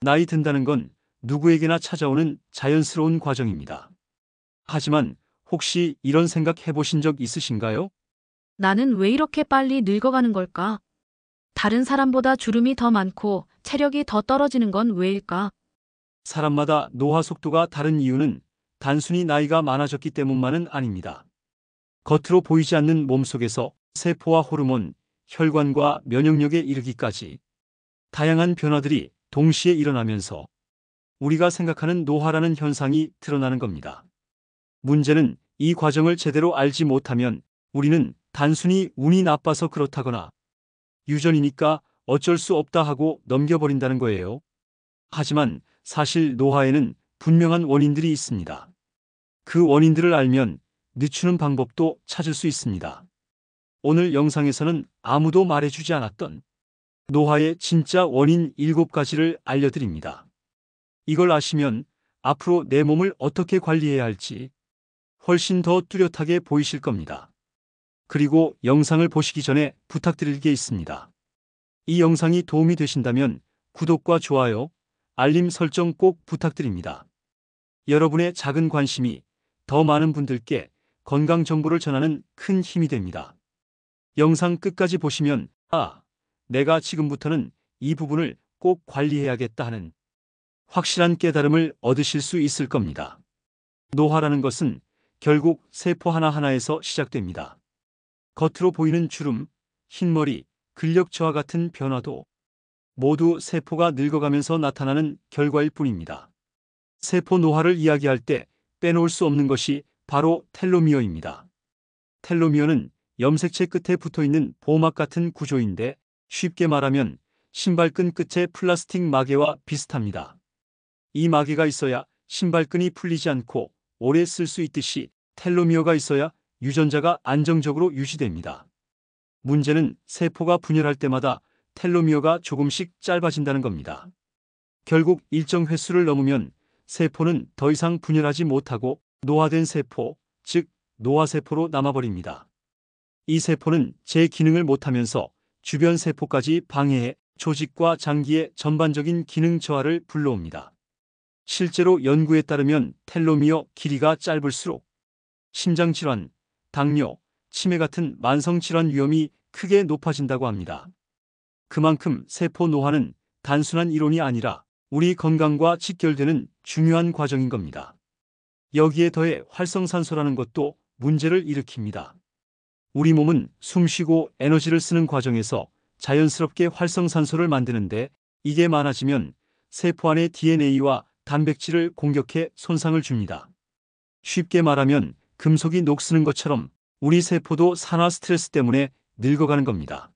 나이 든다는 건 누구에게나 찾아오는 자연스러운 과정입니다. 하지만 혹시 이런 생각 해보신 적 있으신가요? 나는 왜 이렇게 빨리 늙어가는 걸까? 다른 사람보다 주름이 더 많고 체력이 더 떨어지는 건 왜일까? 사람마다 노화 속도가 다른 이유는 단순히 나이가 많아졌기 때문만은 아닙니다. 겉으로 보이지 않는 몸속에서 세포와 호르몬, 혈관과 면역력에 이르기까지 다양한 변화들이 동시에 일어나면서 우리가 생각하는 노화라는 현상이 드러나는 겁니다. 문제는 이 과정을 제대로 알지 못하면 우리는 단순히 운이 나빠서 그렇다거나 유전이니까 어쩔 수 없다 하고 넘겨버린다는 거예요. 하지만 사실 노화에는 분명한 원인들이 있습니다. 그 원인들을 알면 늦추는 방법도 찾을 수 있습니다. 오늘 영상에서는 아무도 말해주지 않았던 노화의 진짜 원인 7가지를 알려드립니다. 이걸 아시면 앞으로 내 몸을 어떻게 관리해야 할지 훨씬 더 뚜렷하게 보이실 겁니다. 그리고 영상을 보시기 전에 부탁드릴 게 있습니다. 이 영상이 도움이 되신다면 구독과 좋아요, 알림 설정 꼭 부탁드립니다. 여러분의 작은 관심이 더 많은 분들께 건강 정보를 전하는 큰 힘이 됩니다. 영상 끝까지 보시면 내가 지금부터는 이 부분을 꼭 관리해야겠다 하는 확실한 깨달음을 얻으실 수 있을 겁니다. 노화라는 것은 결국 세포 하나하나에서 시작됩니다. 겉으로 보이는 주름, 흰머리, 근력 저하 같은 변화도 모두 세포가 늙어가면서 나타나는 결과일 뿐입니다. 세포 노화를 이야기할 때 빼놓을 수 없는 것이 바로 텔로미어입니다. 텔로미어는 염색체 끝에 붙어있는 보호막 같은 구조인데 쉽게 말하면 신발끈 끝의 플라스틱 마개와 비슷합니다. 이 마개가 있어야 신발끈이 풀리지 않고 오래 쓸 수 있듯이 텔로미어가 있어야 유전자가 안정적으로 유지됩니다. 문제는 세포가 분열할 때마다 텔로미어가 조금씩 짧아진다는 겁니다. 결국 일정 횟수를 넘으면 세포는 더 이상 분열하지 못하고 노화된 세포, 즉 노화세포로 남아버립니다. 이 세포는 제 기능을 못하면서 주변 세포까지 방해해 조직과 장기의 전반적인 기능 저하를 불러옵니다. 실제로 연구에 따르면 텔로미어 길이가 짧을수록 심장질환, 당뇨, 치매 같은 만성질환 위험이 크게 높아진다고 합니다. 그만큼 세포 노화는 단순한 이론이 아니라 우리 건강과 직결되는 중요한 과정인 겁니다. 여기에 더해 활성산소라는 것도 문제를 일으킵니다. 우리 몸은 숨쉬고 에너지를 쓰는 과정에서 자연스럽게 활성산소를 만드는데 이게 많아지면 세포 안의 DNA와 단백질을 공격해 손상을 줍니다. 쉽게 말하면 금속이 녹슬는 것처럼 우리 세포도 산화 스트레스 때문에 늙어가는 겁니다.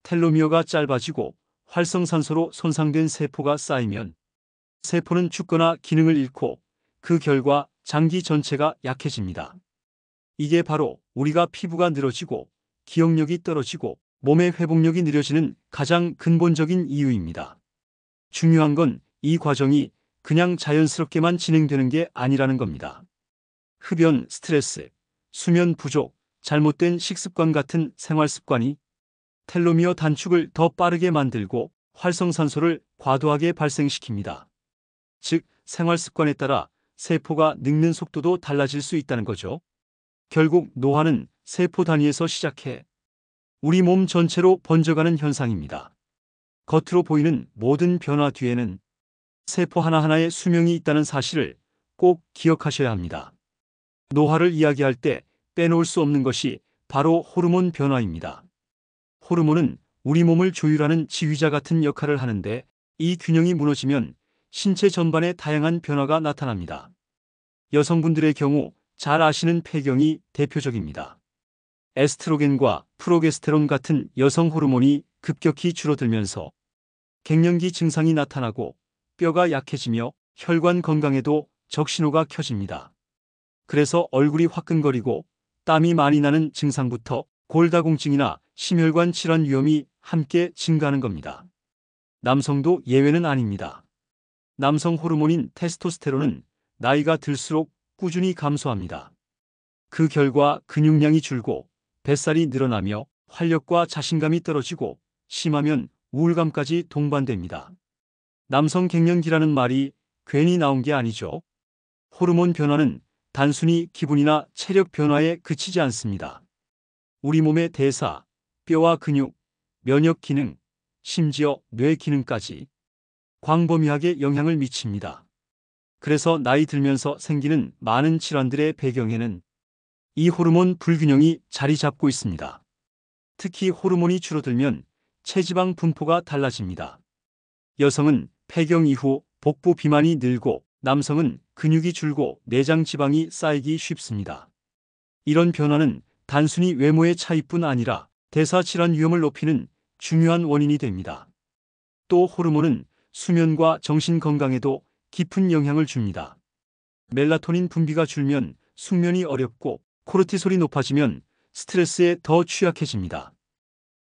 텔로미어가 짧아지고 활성산소로 손상된 세포가 쌓이면 세포는 죽거나 기능을 잃고 그 결과 장기 전체가 약해집니다. 이게 바로 우리가 피부가 늘어지고 기억력이 떨어지고 몸의 회복력이 느려지는 가장 근본적인 이유입니다. 중요한 건 이 과정이 그냥 자연스럽게만 진행되는 게 아니라는 겁니다. 흡연, 스트레스, 수면 부족, 잘못된 식습관 같은 생활 습관이 텔로미어 단축을 더 빠르게 만들고 활성산소를 과도하게 발생시킵니다. 즉, 생활 습관에 따라 세포가 늙는 속도도 달라질 수 있다는 거죠. 결국 노화는 세포 단위에서 시작해 우리 몸 전체로 번져가는 현상입니다. 겉으로 보이는 모든 변화 뒤에는 세포 하나하나의 수명이 있다는 사실을 꼭 기억하셔야 합니다. 노화를 이야기할 때 빼놓을 수 없는 것이 바로 호르몬 변화입니다. 호르몬은 우리 몸을 조율하는 지휘자 같은 역할을 하는데 이 균형이 무너지면 신체 전반에 다양한 변화가 나타납니다. 여성분들의 경우 잘 아시는 폐경이 대표적입니다. 에스트로겐과 프로게스테론 같은 여성 호르몬이 급격히 줄어들면서 갱년기 증상이 나타나고 뼈가 약해지며 혈관 건강에도 적신호가 켜집니다. 그래서 얼굴이 화끈거리고 땀이 많이 나는 증상부터 골다공증이나 심혈관 질환 위험이 함께 증가하는 겁니다. 남성도 예외는 아닙니다. 남성 호르몬인 테스토스테론은 나이가 들수록 꾸준히 감소합니다. 그 결과 근육량이 줄고 뱃살이 늘어나며 활력과 자신감이 떨어지고 심하면 우울감까지 동반됩니다. 남성 갱년기라는 말이 괜히 나온 게 아니죠. 호르몬 변화는 단순히 기분이나 체력 변화에 그치지 않습니다. 우리 몸의 대사, 뼈와 근육, 면역 기능, 심지어 뇌 기능까지 광범위하게 영향을 미칩니다. 그래서 나이 들면서 생기는 많은 질환들의 배경에는 이 호르몬 불균형이 자리 잡고 있습니다. 특히 호르몬이 줄어들면 체지방 분포가 달라집니다. 여성은 폐경 이후 복부 비만이 늘고 남성은 근육이 줄고 내장 지방이 쌓이기 쉽습니다. 이런 변화는 단순히 외모의 차이뿐 아니라 대사 질환 위험을 높이는 중요한 원인이 됩니다. 또 호르몬은 수면과 정신 건강에도 깊은 영향을 줍니다. 멜라토닌 분비가 줄면 숙면이 어렵고 코르티솔이 높아지면 스트레스에 더 취약해집니다.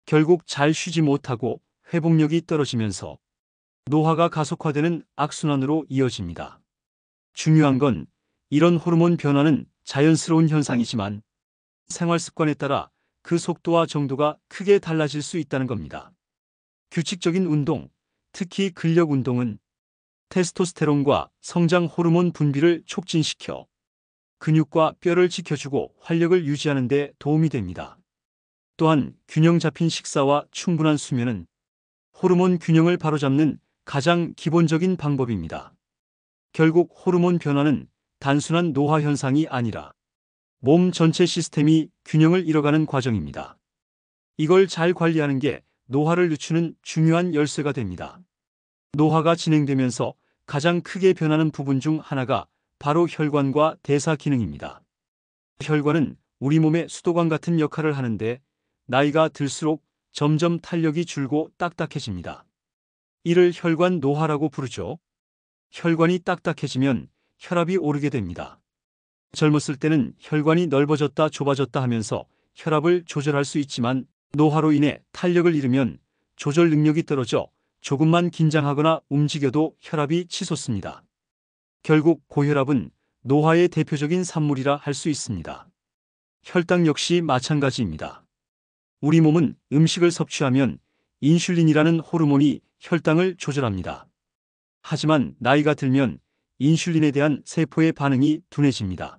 결국 잘 쉬지 못하고 회복력이 떨어지면서 노화가 가속화되는 악순환으로 이어집니다. 중요한 건 이런 호르몬 변화는 자연스러운 현상이지만 생활 습관에 따라 그 속도와 정도가 크게 달라질 수 있다는 겁니다. 규칙적인 운동, 특히 근력 운동은 테스토스테론과 성장 호르몬 분비를 촉진시켜 근육과 뼈를 지켜주고 활력을 유지하는 데 도움이 됩니다. 또한 균형 잡힌 식사와 충분한 수면은 호르몬 균형을 바로잡는 가장 기본적인 방법입니다. 결국 호르몬 변화는 단순한 노화 현상이 아니라 몸 전체 시스템이 균형을 잃어가는 과정입니다. 이걸 잘 관리하는 게 노화를 늦추는 중요한 열쇠가 됩니다. 노화가 진행되면서 가장 크게 변하는 부분 중 하나가 바로 혈관과 대사 기능입니다. 혈관은 우리 몸의 수도관 같은 역할을 하는데 나이가 들수록 점점 탄력이 줄고 딱딱해집니다. 이를 혈관 노화라고 부르죠. 혈관이 딱딱해지면 혈압이 오르게 됩니다. 젊었을 때는 혈관이 넓어졌다 좁아졌다 하면서 혈압을 조절할 수 있지만 노화로 인해 탄력을 잃으면 조절 능력이 떨어져 조금만 긴장하거나 움직여도 혈압이 치솟습니다. 결국 고혈압은 노화의 대표적인 산물이라 할 수 있습니다. 혈당 역시 마찬가지입니다. 우리 몸은 음식을 섭취하면 인슐린이라는 호르몬이 혈당을 조절합니다. 하지만 나이가 들면 인슐린에 대한 세포의 반응이 둔해집니다.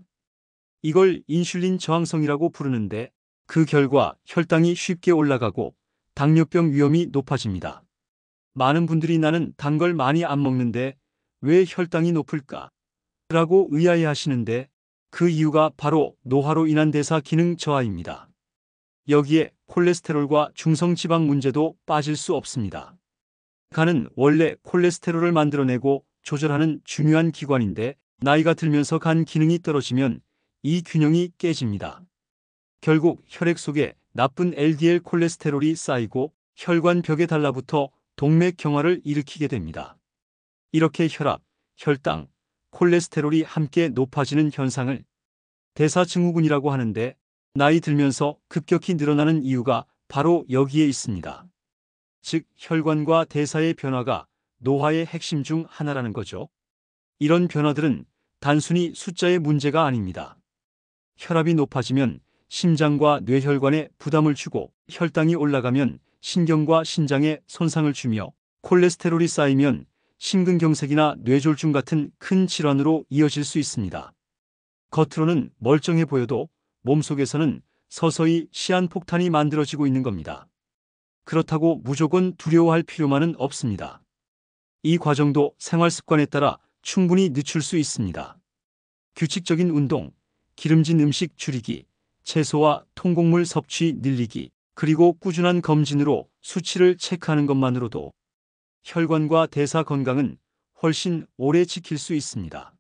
이걸 인슐린 저항성이라고 부르는데 그 결과 혈당이 쉽게 올라가고 당뇨병 위험이 높아집니다. 많은 분들이 나는 단 걸 많이 안 먹는데 왜 혈당이 높을까? 라고 의아해 하시는데 그 이유가 바로 노화로 인한 대사 기능 저하입니다. 여기에 콜레스테롤과 중성지방 문제도 빠질 수 없습니다. 간은 원래 콜레스테롤을 만들어내고 조절하는 중요한 기관인데 나이가 들면서 간 기능이 떨어지면 이 균형이 깨집니다. 결국 혈액 속에 나쁜 LDL 콜레스테롤이 쌓이고 혈관 벽에 달라붙어 동맥경화를 일으키게 됩니다. 이렇게 혈압, 혈당, 콜레스테롤이 함께 높아지는 현상을 대사증후군이라고 하는데 나이 들면서 급격히 늘어나는 이유가 바로 여기에 있습니다. 즉, 혈관과 대사의 변화가 노화의 핵심 중 하나라는 거죠. 이런 변화들은 단순히 숫자의 문제가 아닙니다. 혈압이 높아지면 심장과 뇌혈관에 부담을 주고 혈당이 올라가면 신경과 신장에 손상을 주며 콜레스테롤이 쌓이면 심근경색이나 뇌졸중 같은 큰 질환으로 이어질 수 있습니다. 겉으로는 멀쩡해 보여도 몸속에서는 서서히 시한폭탄이 만들어지고 있는 겁니다. 그렇다고 무조건 두려워할 필요만은 없습니다. 이 과정도 생활 습관에 따라 충분히 늦출 수 있습니다. 규칙적인 운동, 기름진 음식 줄이기, 채소와 통곡물 섭취 늘리기, 그리고 꾸준한 검진으로 수치를 체크하는 것만으로도 혈관과 대사 건강은 훨씬 오래 지킬 수 있습니다.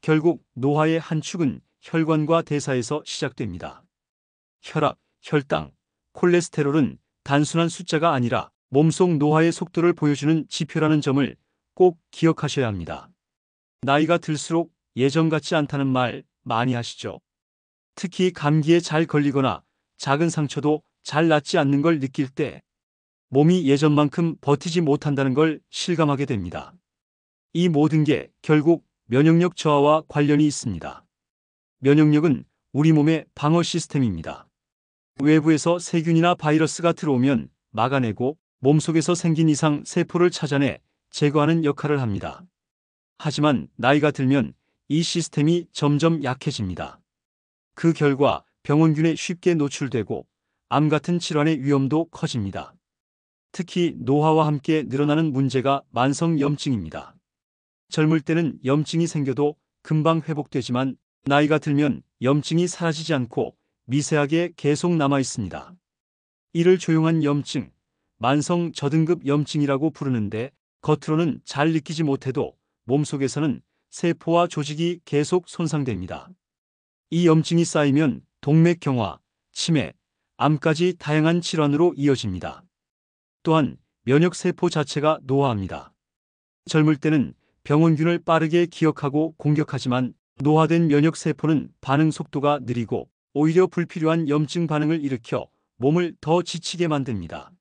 결국 노화의 한 축은 혈관과 대사에서 시작됩니다. 혈압, 혈당, 콜레스테롤은 단순한 숫자가 아니라 몸속 노화의 속도를 보여주는 지표라는 점을 꼭 기억하셔야 합니다. 나이가 들수록 예전 같지 않다는 말 많이 하시죠? 특히 감기에 잘 걸리거나 작은 상처도 잘 낫지 않는 걸 느낄 때 몸이 예전만큼 버티지 못한다는 걸 실감하게 됩니다. 이 모든 게 결국 면역력 저하와 관련이 있습니다. 면역력은 우리 몸의 방어 시스템입니다. 외부에서 세균이나 바이러스가 들어오면 막아내고 몸속에서 생긴 이상 세포를 찾아내 제거하는 역할을 합니다. 하지만 나이가 들면 이 시스템이 점점 약해집니다. 그 결과 병원균에 쉽게 노출되고 암 같은 질환의 위험도 커집니다. 특히 노화와 함께 늘어나는 문제가 만성염증입니다. 젊을 때는 염증이 생겨도 금방 회복되지만 나이가 들면 염증이 사라지지 않고 미세하게 계속 남아 있습니다. 이를 조용한 염증, 만성 저등급 염증이라고 부르는데 겉으로는 잘 느끼지 못해도 몸속에서는 세포와 조직이 계속 손상됩니다. 이 염증이 쌓이면 동맥경화, 치매, 암까지 다양한 질환으로 이어집니다. 또한 면역세포 자체가 노화합니다. 젊을 때는 병원균을 빠르게 기억하고 공격하지만 노화된 면역세포는 반응 속도가 느리고 오히려 불필요한 염증 반응을 일으켜 몸을 더 지치게 만듭니다.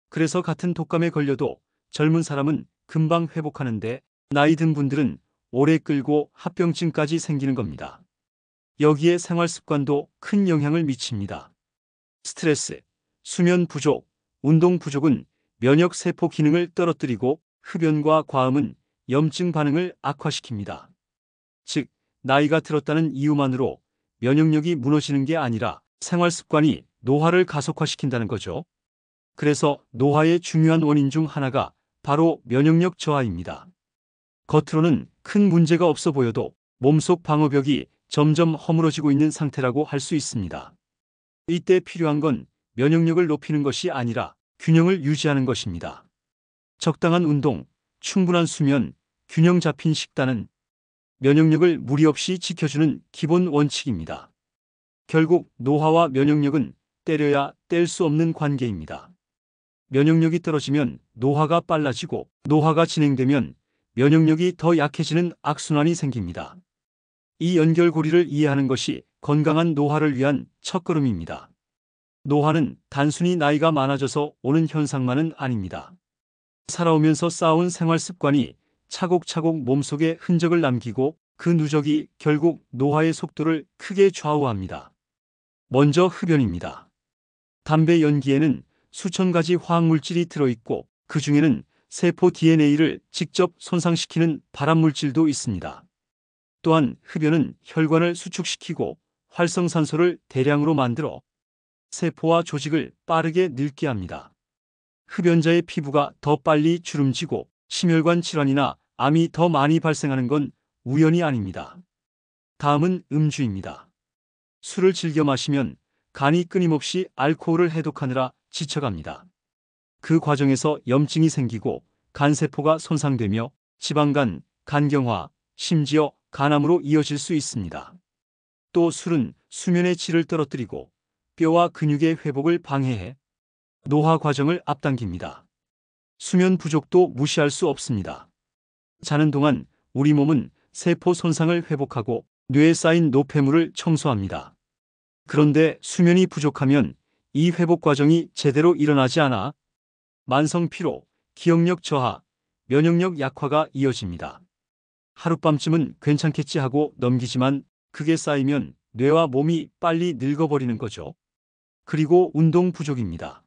그래서 같은 독감에 걸려도 젊은 사람은 금방 회복하는데 나이 든 분들은 오래 끌고 합병증까지 생기는 겁니다. 여기에 생활 습관도 큰 영향을 미칩니다. 스트레스, 수면 부족, 운동 부족은 면역세포 기능을 떨어뜨리고 흡연과 과음은 염증 반응을 악화시킵니다. 즉, 나이가 들었다는 이유만으로 면역력이 무너지는 게 아니라 생활 습관이 노화를 가속화시킨다는 거죠. 그래서 노화의 중요한 원인 중 하나가 바로 면역력 저하입니다. 겉으로는 큰 문제가 없어 보여도 몸속 방어벽이 점점 허물어지고 있는 상태라고 할 수 있습니다. 이때 필요한 건 면역력을 높이는 것이 아니라 균형을 유지하는 것입니다. 적당한 운동, 충분한 수면, 균형 잡힌 식단은 면역력을 무리 없이 지켜주는 기본 원칙입니다. 결국 노화와 면역력은 때려야 뗄 수 없는 관계입니다. 면역력이 떨어지면 노화가 빨라지고 노화가 진행되면 면역력이 더 약해지는 악순환이 생깁니다. 이 연결고리를 이해하는 것이 건강한 노화를 위한 첫걸음입니다. 노화는 단순히 나이가 많아져서 오는 현상만은 아닙니다. 살아오면서 쌓아온 생활 습관이 차곡차곡 몸속에 흔적을 남기고 그 누적이 결국 노화의 속도를 크게 좌우합니다. 먼저 흡연입니다. 담배 연기에는 수천 가지 화학물질이 들어있고 그 중에는 세포 DNA를 직접 손상시키는 발암물질도 있습니다. 또한 흡연은 혈관을 수축시키고 활성산소를 대량으로 만들어 세포와 조직을 빠르게 늙게 합니다. 흡연자의 피부가 더 빨리 주름지고 심혈관 질환이나 암이 더 많이 발생하는 건 우연이 아닙니다. 다음은 음주입니다. 술을 즐겨 마시면 간이 끊임없이 알코올을 해독하느라 지쳐갑니다. 그 과정에서 염증이 생기고 간세포가 손상되며 지방간, 간경화, 심지어 간암으로 이어질 수 있습니다. 또 술은 수면의 질을 떨어뜨리고 뼈와 근육의 회복을 방해해 노화 과정을 앞당깁니다. 수면 부족도 무시할 수 없습니다. 자는 동안 우리 몸은 세포 손상을 회복하고 뇌에 쌓인 노폐물을 청소합니다. 그런데 수면이 부족하면 이 회복 과정이 제대로 일어나지 않아 만성 피로, 기억력 저하, 면역력 약화가 이어집니다. 하룻밤쯤은 괜찮겠지 하고 넘기지만 그게 쌓이면 뇌와 몸이 빨리 늙어버리는 거죠. 그리고 운동 부족입니다.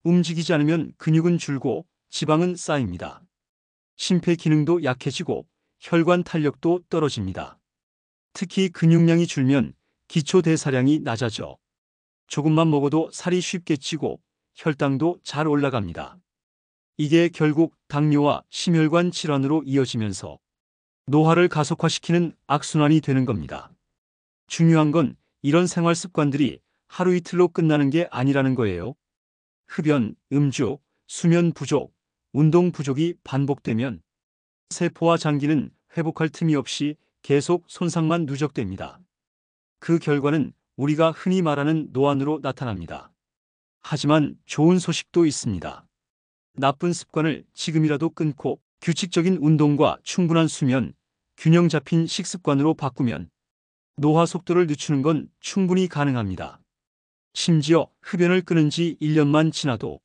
움직이지 않으면 근육은 줄고 지방은 쌓입니다. 심폐 기능도 약해지고 혈관 탄력도 떨어집니다. 특히 근육량이 줄면 기초 대사량이 낮아져 조금만 먹어도 살이 쉽게 찌고 혈당도 잘 올라갑니다. 이게 결국 당뇨와 심혈관 질환으로 이어지면서 노화를 가속화시키는 악순환이 되는 겁니다. 중요한 건 이런 생활 습관들이 하루 이틀로 끝나는 게 아니라는 거예요. 흡연, 음주, 수면 부족, 운동 부족이 반복되면 세포와 장기는 회복할 틈이 없이 계속 손상만 누적됩니다. 그 결과는 우리가 흔히 말하는 노안으로 나타납니다. 하지만 좋은 소식도 있습니다. 나쁜 습관을 지금이라도 끊고 규칙적인 운동과 충분한 수면, 균형 잡힌 식습관으로 바꾸면 노화 속도를 늦추는 건 충분히 가능합니다. 심지어 흡연을 끊은 지 1년만 지나도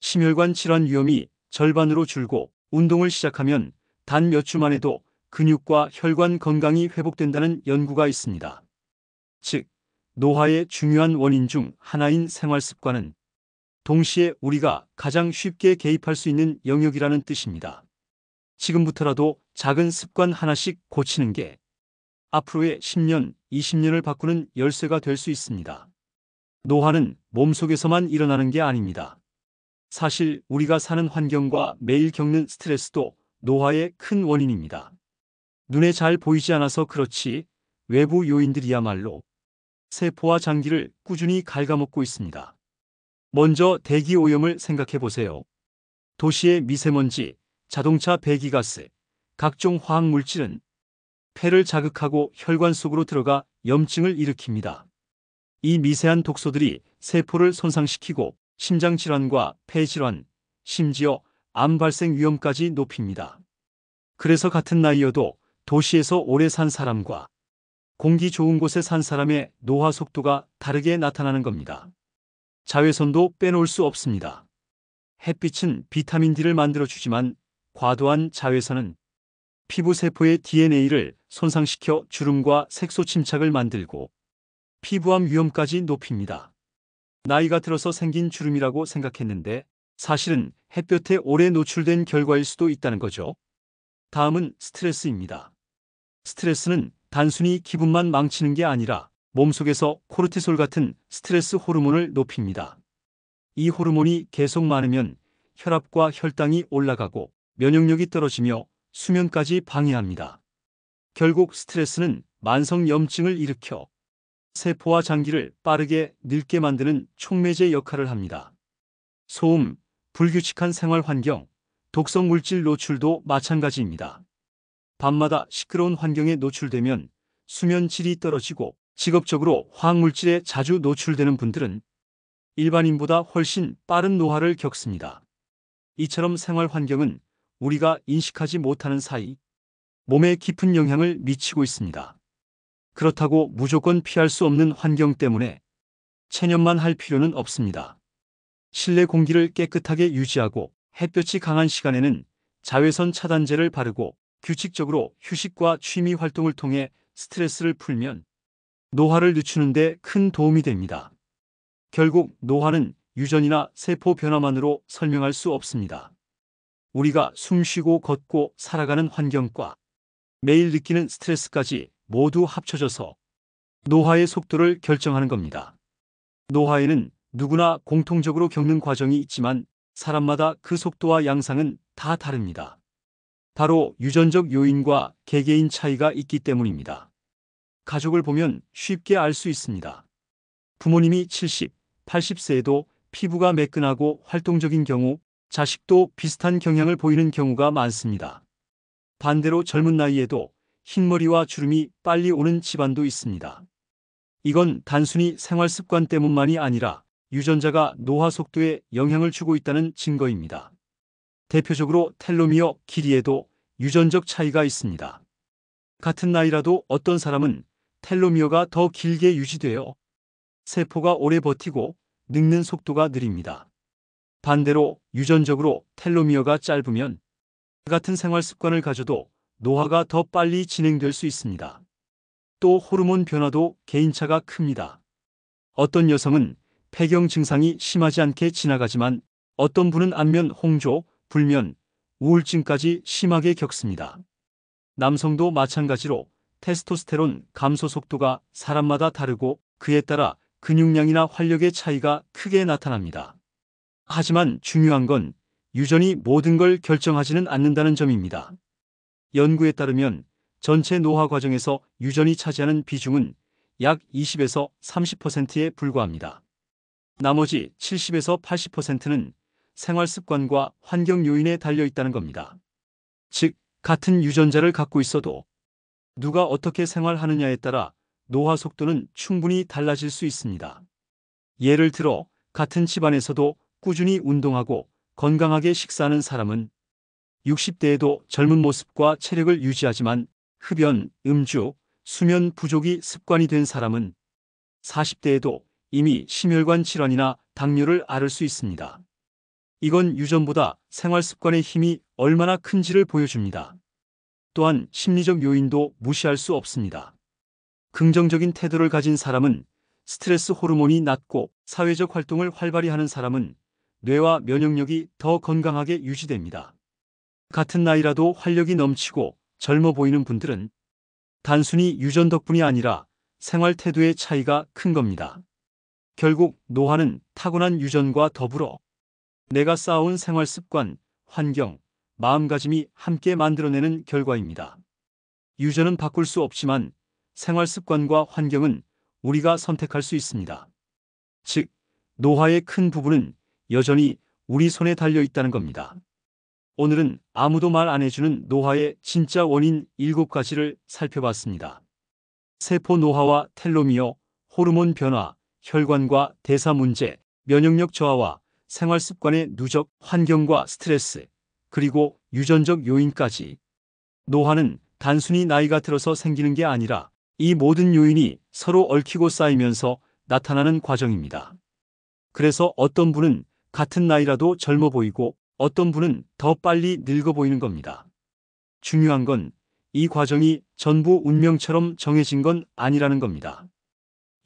심혈관 질환 위험이 절반으로 줄고 운동을 시작하면 단 몇 주만 해도 근육과 혈관 건강이 회복된다는 연구가 있습니다. 즉, 노화의 중요한 원인 중 하나인 생활 습관은 동시에 우리가 가장 쉽게 개입할 수 있는 영역이라는 뜻입니다. 지금부터라도 작은 습관 하나씩 고치는 게 앞으로의 10년, 20년을 바꾸는 열쇠가 될 수 있습니다. 노화는 몸속에서만 일어나는 게 아닙니다. 사실 우리가 사는 환경과 매일 겪는 스트레스도 노화의 큰 원인입니다. 눈에 잘 보이지 않아서 그렇지 외부 요인들이야말로 세포와 장기를 꾸준히 갉아먹고 있습니다. 먼저 대기 오염을 생각해 보세요. 도시의 미세먼지, 자동차 배기가스, 각종 화학물질은 폐를 자극하고 혈관 속으로 들어가 염증을 일으킵니다. 이 미세한 독소들이 세포를 손상시키고 심장질환과 폐질환, 심지어 암 발생 위험까지 높입니다. 그래서 같은 나이여도 도시에서 오래 산 사람과 공기 좋은 곳에 산 사람의 노화 속도가 다르게 나타나는 겁니다. 자외선도 빼놓을 수 없습니다. 햇빛은 비타민 D를 만들어주지만 과도한 자외선은 피부 세포의 DNA를 손상시켜 주름과 색소 침착을 만들고 피부암 위험까지 높입니다. 나이가 들어서 생긴 주름이라고 생각했는데 사실은 햇볕에 오래 노출된 결과일 수도 있다는 거죠. 다음은 스트레스입니다. 스트레스는 단순히 기분만 망치는 게 아니라 몸속에서 코르티솔 같은 스트레스 호르몬을 높입니다. 이 호르몬이 계속 많으면 혈압과 혈당이 올라가고 면역력이 떨어지며 수면까지 방해합니다. 결국 스트레스는 만성 염증을 일으켜 세포와 장기를 빠르게 늙게 만드는 촉매제 역할을 합니다. 소음, 불규칙한 생활 환경, 독성 물질 노출도 마찬가지입니다. 밤마다 시끄러운 환경에 노출되면 수면 질이 떨어지고 직업적으로 화학물질에 자주 노출되는 분들은 일반인보다 훨씬 빠른 노화를 겪습니다. 이처럼 생활 환경은 우리가 인식하지 못하는 사이 몸에 깊은 영향을 미치고 있습니다. 그렇다고 무조건 피할 수 없는 환경 때문에 체념만 할 필요는 없습니다. 실내 공기를 깨끗하게 유지하고 햇볕이 강한 시간에는 자외선 차단제를 바르고 규칙적으로 휴식과 취미 활동을 통해 스트레스를 풀면 노화를 늦추는 데 큰 도움이 됩니다. 결국 노화는 유전이나 세포 변화만으로 설명할 수 없습니다. 우리가 숨쉬고 걷고 살아가는 환경과 매일 느끼는 스트레스까지 모두 합쳐져서 노화의 속도를 결정하는 겁니다. 노화에는 누구나 공통적으로 겪는 과정이 있지만 사람마다 그 속도와 양상은 다 다릅니다. 바로 유전적 요인과 개개인 차이가 있기 때문입니다. 가족을 보면 쉽게 알 수 있습니다. 부모님이 70, 80세에도 피부가 매끈하고 활동적인 경우 자식도 비슷한 경향을 보이는 경우가 많습니다. 반대로 젊은 나이에도 흰머리와 주름이 빨리 오는 집안도 있습니다. 이건 단순히 생활 습관 때문만이 아니라 유전자가 노화 속도에 영향을 주고 있다는 증거입니다. 대표적으로 텔로미어 길이에도 유전적 차이가 있습니다. 같은 나이라도 어떤 사람은 텔로미어가 더 길게 유지되어 세포가 오래 버티고 늙는 속도가 느립니다. 반대로 유전적으로 텔로미어가 짧으면 같은 생활 습관을 가져도 노화가 더 빨리 진행될 수 있습니다. 또 호르몬 변화도 개인차가 큽니다. 어떤 여성은 폐경 증상이 심하지 않게 지나가지만 어떤 분은 안면 홍조, 불면, 우울증까지 심하게 겪습니다. 남성도 마찬가지로 테스토스테론 감소 속도가 사람마다 다르고 그에 따라 근육량이나 활력의 차이가 크게 나타납니다. 하지만 중요한 건 유전이 모든 걸 결정하지는 않는다는 점입니다. 연구에 따르면 전체 노화 과정에서 유전이 차지하는 비중은 약 20에서 30%에 불과합니다. 나머지 70에서 80%는 생활 습관과 환경 요인에 달려 있다는 겁니다. 즉, 같은 유전자를 갖고 있어도 누가 어떻게 생활하느냐에 따라 노화 속도는 충분히 달라질 수 있습니다. 예를 들어 같은 집안에서도 꾸준히 운동하고 건강하게 식사하는 사람은 60대에도 젊은 모습과 체력을 유지하지만 흡연, 음주, 수면 부족이 습관이 된 사람은 40대에도 이미 심혈관 질환이나 당뇨를 앓을 수 있습니다. 이건 유전보다 생활 습관의 힘이 얼마나 큰지를 보여줍니다. 또한 심리적 요인도 무시할 수 없습니다. 긍정적인 태도를 가진 사람은 스트레스 호르몬이 낮고 사회적 활동을 활발히 하는 사람은 뇌와 면역력이 더 건강하게 유지됩니다. 같은 나이라도 활력이 넘치고 젊어 보이는 분들은 단순히 유전 덕분이 아니라 생활 태도의 차이가 큰 겁니다. 결국 노화는 타고난 유전과 더불어 내가 쌓아온 생활 습관, 환경, 마음가짐이 함께 만들어내는 결과입니다. 유전은 바꿀 수 없지만 생활 습관과 환경은 우리가 선택할 수 있습니다. 즉, 노화의 큰 부분은 여전히 우리 손에 달려 있다는 겁니다. 오늘은 아무도 말 안 해주는 노화의 진짜 원인 7가지를 살펴봤습니다. 세포 노화와 텔로미어, 호르몬 변화, 혈관과 대사 문제, 면역력 저하와 생활 습관의 누적, 환경과 스트레스, 그리고 유전적 요인까지. 노화는 단순히 나이가 들어서 생기는 게 아니라 이 모든 요인이 서로 얽히고 쌓이면서 나타나는 과정입니다. 그래서 어떤 분은 같은 나이라도 젊어 보이고 어떤 분은 더 빨리 늙어 보이는 겁니다. 중요한 건 이 과정이 전부 운명처럼 정해진 건 아니라는 겁니다.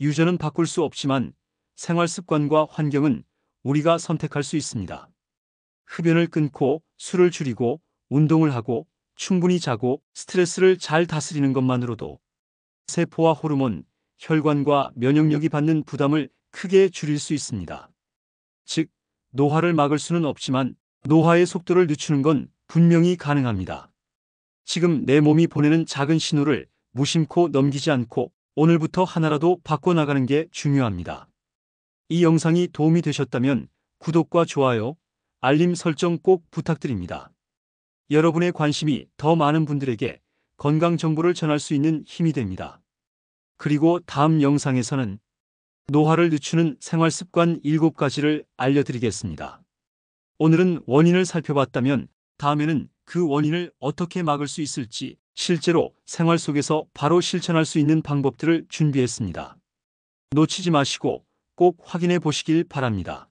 유전은 바꿀 수 없지만 생활 습관과 환경은 우리가 선택할 수 있습니다. 흡연을 끊고 술을 줄이고 운동을 하고 충분히 자고 스트레스를 잘 다스리는 것만으로도 세포와 호르몬, 혈관과 면역력이 받는 부담을 크게 줄일 수 있습니다. 즉, 노화를 막을 수는 없지만 노화의 속도를 늦추는 건 분명히 가능합니다. 지금 내 몸이 보내는 작은 신호를 무심코 넘기지 않고 오늘부터 하나라도 바꿔나가는 게 중요합니다. 이 영상이 도움이 되셨다면 구독과 좋아요, 알림 설정 꼭 부탁드립니다. 여러분의 관심이 더 많은 분들에게 건강 정보를 전할 수 있는 힘이 됩니다. 그리고 다음 영상에서는 노화를 늦추는 생활 습관 7가지를 알려드리겠습니다. 오늘은 원인을 살펴봤다면 다음에는 그 원인을 어떻게 막을 수 있을지 실제로 생활 속에서 바로 실천할 수 있는 방법들을 준비했습니다. 놓치지 마시고 꼭 확인해 보시길 바랍니다.